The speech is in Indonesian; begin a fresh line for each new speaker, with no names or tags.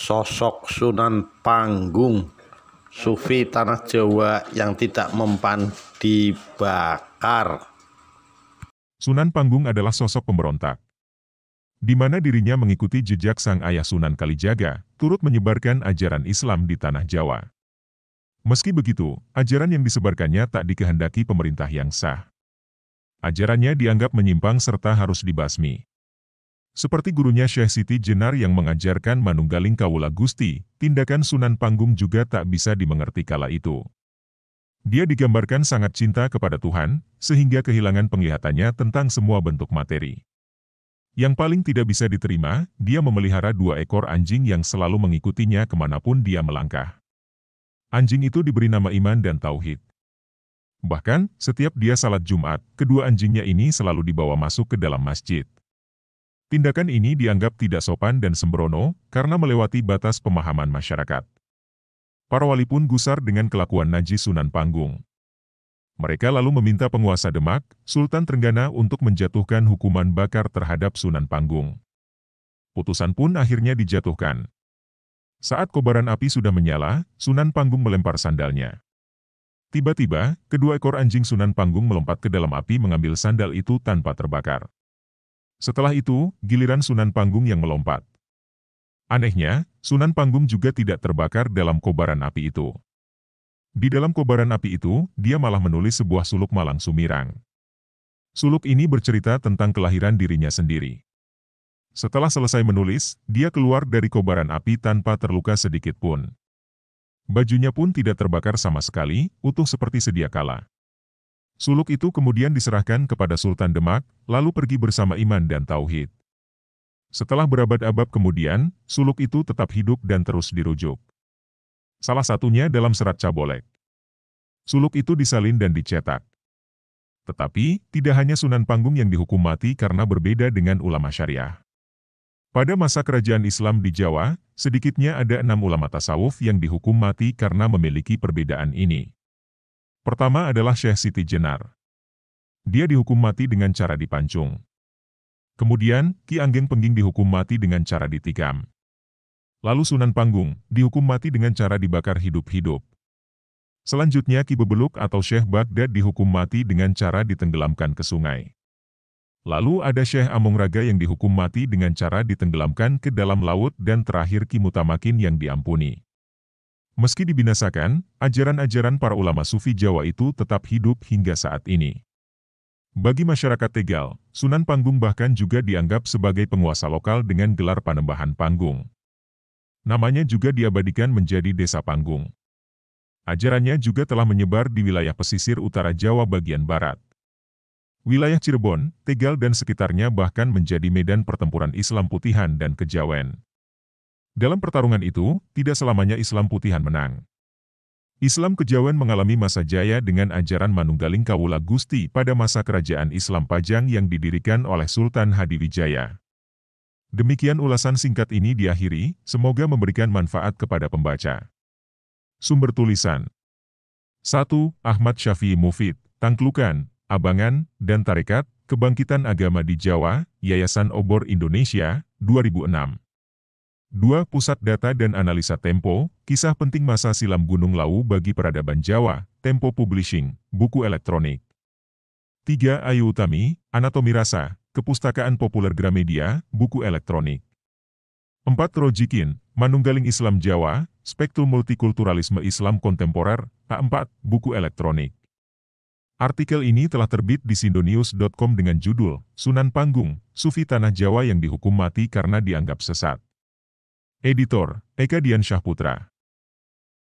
sosok Sunan Panggung, sufi tanah Jawa yang tidak mempan dibakar.
Sunan Panggung adalah sosok pemberontak, di mana dirinya mengikuti jejak sang ayah Sunan Kalijaga, turut menyebarkan ajaran Islam di tanah Jawa. Meski begitu, ajaran yang disebarkannya tak dikehendaki pemerintah yang sah. Ajarannya dianggap menyimpang serta harus dibasmi. Seperti gurunya Syekh Siti Jenar yang mengajarkan Manunggaling Kawula Gusti, tindakan Sunan Panggung juga tak bisa dimengerti kala itu. Dia digambarkan sangat cinta kepada Tuhan, sehingga kehilangan penglihatannya tentang semua bentuk materi. Yang paling tidak bisa diterima, dia memelihara 2 ekor anjing yang selalu mengikutinya kemanapun dia melangkah. Anjing itu diberi nama Iman dan Tauhid. Bahkan, setiap dia salat Jumat, kedua anjingnya ini selalu dibawa masuk ke dalam masjid. Tindakan ini dianggap tidak sopan dan sembrono, karena melewati batas pemahaman masyarakat. Para wali pun gusar dengan kelakuan najis Sunan Panggung. Mereka lalu meminta penguasa Demak, Sultan Trenggana untuk menjatuhkan hukuman bakar terhadap Sunan Panggung. Putusan pun akhirnya dijatuhkan. Saat kobaran api sudah menyala, Sunan Panggung melempar sandalnya. Tiba-tiba, kedua ekor anjing Sunan Panggung melompat ke dalam api mengambil sandal itu tanpa terbakar. Setelah itu, giliran Sunan Panggung yang melompat. Anehnya, Sunan Panggung juga tidak terbakar dalam kobaran api itu. Di dalam kobaran api itu, dia malah menulis sebuah suluk Malang Sumirang. Suluk ini bercerita tentang kelahiran dirinya sendiri. Setelah selesai menulis, dia keluar dari kobaran api tanpa terluka sedikit pun. Bajunya pun tidak terbakar sama sekali, utuh seperti sedia kala. Suluk itu kemudian diserahkan kepada Sultan Demak, lalu pergi bersama Iman dan Tauhid. Setelah berabad-abad kemudian, suluk itu tetap hidup dan terus dirujuk. Salah satunya dalam serat Cabolek. Suluk itu disalin dan dicetak. Tetapi, tidak hanya Sunan Panggung yang dihukum mati karena berbeda dengan ulama syariah. Pada masa kerajaan Islam di Jawa, sedikitnya ada 6 ulama tasawuf yang dihukum mati karena memiliki perbedaan ini. Pertama adalah Syekh Siti Jenar. Dia dihukum mati dengan cara dipancung. Kemudian, Ki Anggeng Pengging dihukum mati dengan cara ditikam. Lalu Sunan Panggung dihukum mati dengan cara dibakar hidup-hidup. Selanjutnya Ki Bebeluk atau Syekh Baghdad dihukum mati dengan cara ditenggelamkan ke sungai. Lalu ada Syekh Amung Raga yang dihukum mati dengan cara ditenggelamkan ke dalam laut dan terakhir Ki Mutamakin yang diampuni. Meski dibinasakan, ajaran-ajaran para ulama sufi Jawa itu tetap hidup hingga saat ini. Bagi masyarakat Tegal, Sunan Panggung bahkan juga dianggap sebagai penguasa lokal dengan gelar Panembahan Panggung. Namanya juga diabadikan menjadi Desa Panggung. Ajarannya juga telah menyebar di wilayah pesisir utara Jawa bagian barat. Wilayah Cirebon, Tegal dan sekitarnya bahkan menjadi medan pertempuran Islam Putihan dan Kejawen. Dalam pertarungan itu, tidak selamanya Islam Putihan menang. Islam Kejawen mengalami masa jaya dengan ajaran Manunggaling Kawula Gusti pada masa kerajaan Islam Pajang yang didirikan oleh Sultan Hadiwijaya. Demikian ulasan singkat ini diakhiri, semoga memberikan manfaat kepada pembaca. Sumber tulisan 1. Ahmad Syafi'i Mufid, Tangklukan, Abangan, dan Tarekat, Kebangkitan Agama di Jawa, Yayasan Obor Indonesia, 2006. 2. Pusat Data dan Analisa Tempo, Kisah Penting Masa Silam Gunung Lawu bagi Peradaban Jawa, Tempo Publishing, buku elektronik. 3. Ayu Utami, Anatomi Rasa, Kepustakaan Populer Gramedia, buku elektronik. 4. Rojikin, Manunggaling Islam Jawa, Spektrum Multikulturalisme Islam Kontemporer, A4, buku elektronik. Artikel ini telah terbit di Sindonews.com dengan judul, Sunan Panggung, Sufi Tanah Jawa yang dihukum mati karena dianggap sesat. Editor, Eka Dian Syahputra.